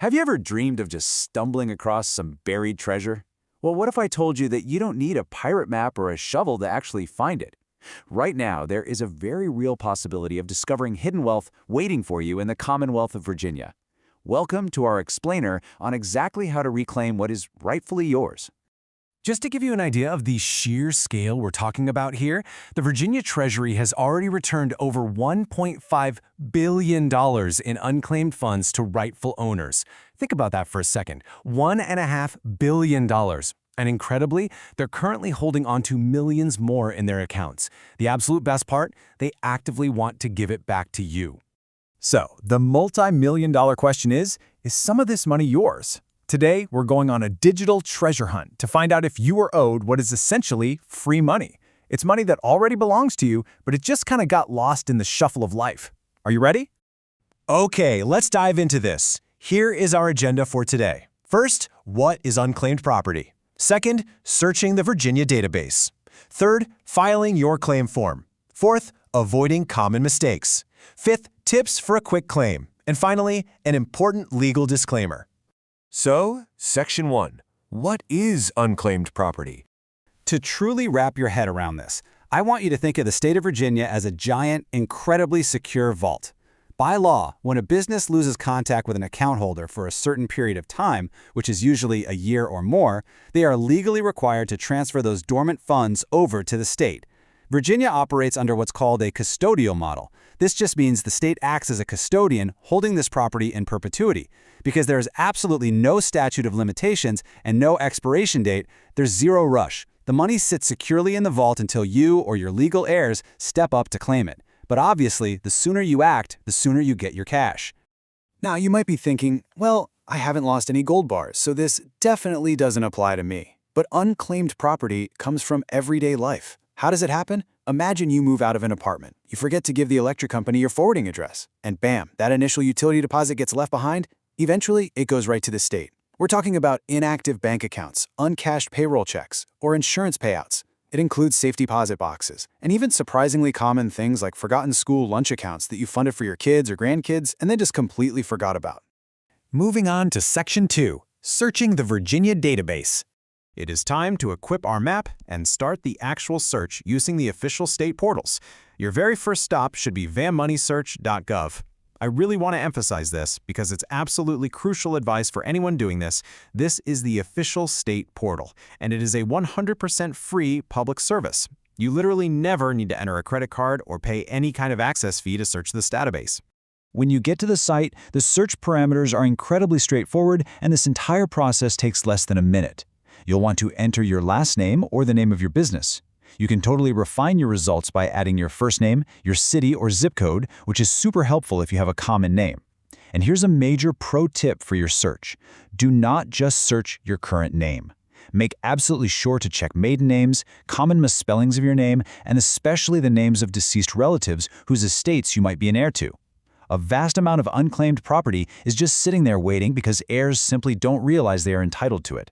Have you ever dreamed of just stumbling across some buried treasure? Well, what if I told you that you don't need a pirate map or a shovel to actually find it? Right now, there is a very real possibility of discovering hidden wealth waiting for you in the Commonwealth of Virginia. Welcome to our explainer on exactly how to reclaim what is rightfully yours. Just to give you an idea of the sheer scale we're talking about here, the Virginia Treasury has already returned over $1.5 billion in unclaimed funds to rightful owners. Think about that for a second. $1.5 billion. And incredibly, they're currently holding on to millions more in their accounts. The absolute best part, they actively want to give it back to you. So, the multi-million-dollar question is some of this money yours? Today, we're going on a digital treasure hunt to find out if you are owed what is essentially free money. It's money that already belongs to you, but it just kind of got lost in the shuffle of life. Are you ready? Okay, let's dive into this. Here is our agenda for today. First, what is unclaimed property? Second, searching the Virginia database. Third, filing your claim form. Fourth, avoiding common mistakes. Fifth, tips for a quick claim. And finally, an important legal disclaimer. So, Section 1. What is unclaimed property? To truly wrap your head around this, I want you to think of the state of Virginia as a giant, incredibly secure vault. By law, when a business loses contact with an account holder for a certain period of time, which is usually a year or more, they are legally required to transfer those dormant funds over to the state. Virginia operates under what's called a custodial model. This just means the state acts as a custodian holding this property in perpetuity. Because there is absolutely no statute of limitations and no expiration date, there's zero rush. The money sits securely in the vault until you or your legal heirs step up to claim it. But obviously, the sooner you act, the sooner you get your cash. Now, you might be thinking, well, I haven't lost any gold bars, so this definitely doesn't apply to me. But unclaimed property comes from everyday life. How does it happen? Imagine you move out of an apartment. You forget to give the electric company your forwarding address. And bam, that initial utility deposit gets left behind. Eventually, it goes right to the state. We're talking about inactive bank accounts, uncashed payroll checks, or insurance payouts. It includes safe deposit boxes, and even surprisingly common things like forgotten school lunch accounts that you funded for your kids or grandkids and then just completely forgot about. Moving on to Section 2. Searching the Virginia database. It is time to equip our map and start the actual search using the official state portals. Your very first stop should be vanmoneysearch.gov. I really want to emphasize this because it's absolutely crucial advice for anyone doing this. This is the official state portal, and it is a 100% free public service. You literally never need to enter a credit card or pay any kind of access fee to search this database. When you get to the site, the search parameters are incredibly straightforward, and this entire process takes less than a minute. You'll want to enter your last name or the name of your business. You can totally refine your results by adding your first name, your city or zip code, which is super helpful if you have a common name. And here's a major pro tip for your search. Do not just search your current name. Make absolutely sure to check maiden names, common misspellings of your name, and especially the names of deceased relatives whose estates you might be an heir to. A vast amount of unclaimed property is just sitting there waiting because heirs simply don't realize they are entitled to it.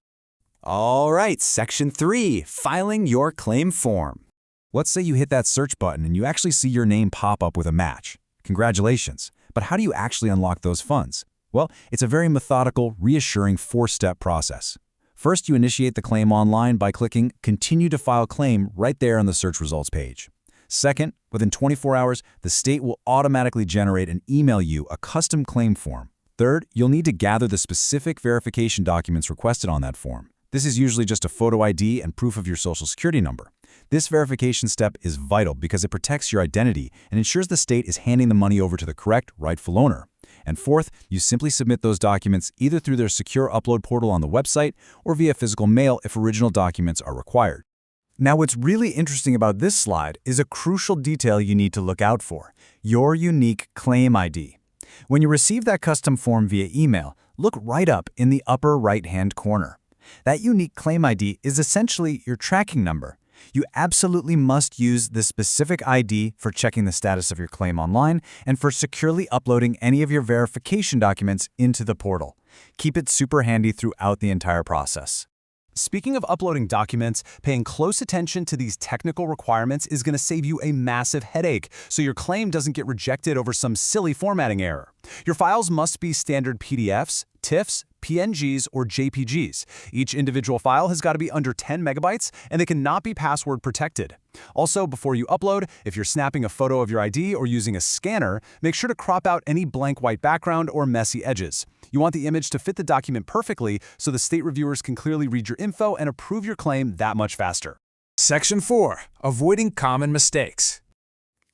All right, Section 3, filing your claim form. Let's say you hit that search button and you actually see your name pop up with a match. Congratulations. But how do you actually unlock those funds? Well, it's a very methodical, reassuring four-step process. First, you initiate the claim online by clicking Continue to File Claim right there on the search results page. Second, within 24 hours, the state will automatically generate and email you a custom claim form. Third, you'll need to gather the specific verification documents requested on that form. This is usually just a photo ID and proof of your social security number. This verification step is vital because it protects your identity and ensures the state is handing the money over to the correct, rightful owner. And fourth, you simply submit those documents either through their secure upload portal on the website or via physical mail if original documents are required. Now, what's really interesting about this slide is a crucial detail you need to look out for: your unique claim ID. When you receive that custom form via email, look right up in the upper right-hand corner. That unique claim ID is essentially your tracking number. You absolutely must use this specific ID for checking the status of your claim online and for securely uploading any of your verification documents into the portal. Keep it super handy throughout the entire process. Speaking of uploading documents, paying close attention to these technical requirements is going to save you a massive headache, so your claim doesn't get rejected over some silly formatting error. Your files must be standard PDFs, TIFFs, PNGs, or JPGs. Each individual file has got to be under 10 megabytes, and they cannot be password protected. Also, before you upload, if you're snapping a photo of your ID or using a scanner, make sure to crop out any blank white background or messy edges. You want the image to fit the document perfectly so the state reviewers can clearly read your info and approve your claim that much faster. Section 4. Avoiding common mistakes.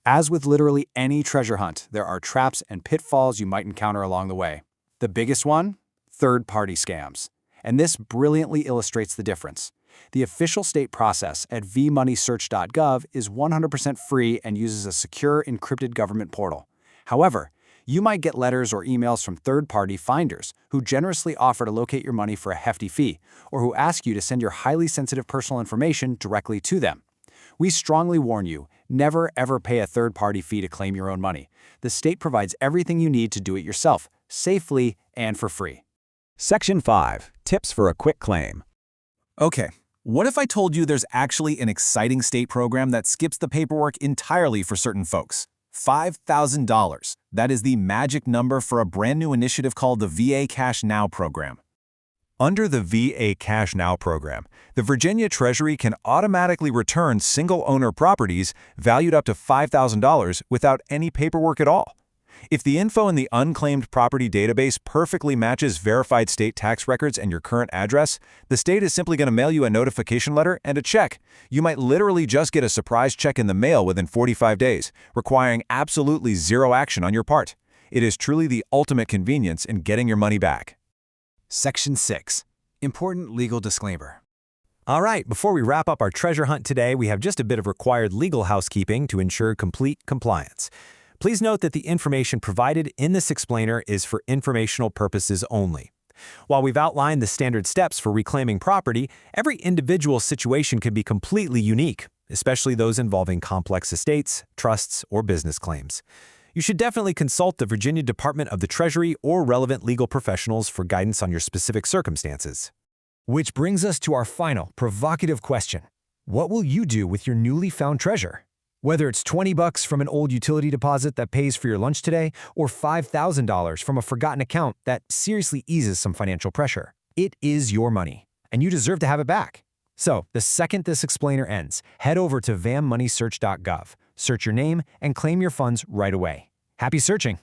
As with literally any treasure hunt, there are traps and pitfalls you might encounter along the way. The biggest one? Third-party scams. And this brilliantly illustrates the difference. The official state process at vmoneysearch.gov is 100% free and uses a secure encrypted government portal. However, you might get letters or emails from third-party finders who generously offer to locate your money for a hefty fee, or who ask you to send your highly sensitive personal information directly to them. We strongly warn you, never ever pay a third-party fee to claim your own money. The state provides everything you need to do it yourself, safely and for free. Section 5. Tips for a quick claim. Okay, what if I told you there's actually an exciting state program that skips the paperwork entirely for certain folks? $5,000. That is the magic number for a brand new initiative called the VA Cash Now program. Under the VA Cash Now program, the Virginia Treasury can automatically return single-owner properties valued up to $5,000 without any paperwork at all. If the info in the unclaimed property database perfectly matches verified state tax records and your current address, the state is simply going to mail you a notification letter and a check. You might literally just get a surprise check in the mail within 45 days, requiring absolutely zero action on your part. It is truly the ultimate convenience in getting your money back. Section 6. Important legal disclaimer. All right, before we wrap up our treasure hunt today, we have just a bit of required legal housekeeping to ensure complete compliance. Please note that the information provided in this explainer is for informational purposes only. While we've outlined the standard steps for reclaiming property, every individual situation can be completely unique, especially those involving complex estates, trusts, or business claims. You should definitely consult the Virginia Department of the Treasury or relevant legal professionals for guidance on your specific circumstances. Which brings us to our final, provocative question. What will you do with your newly found treasure? Whether it's $20 from an old utility deposit that pays for your lunch today, or $5,000 from a forgotten account that seriously eases some financial pressure, it is your money, and you deserve to have it back. So, the second this explainer ends, head over to vmoneysearch.gov, search your name, and claim your funds right away. Happy searching!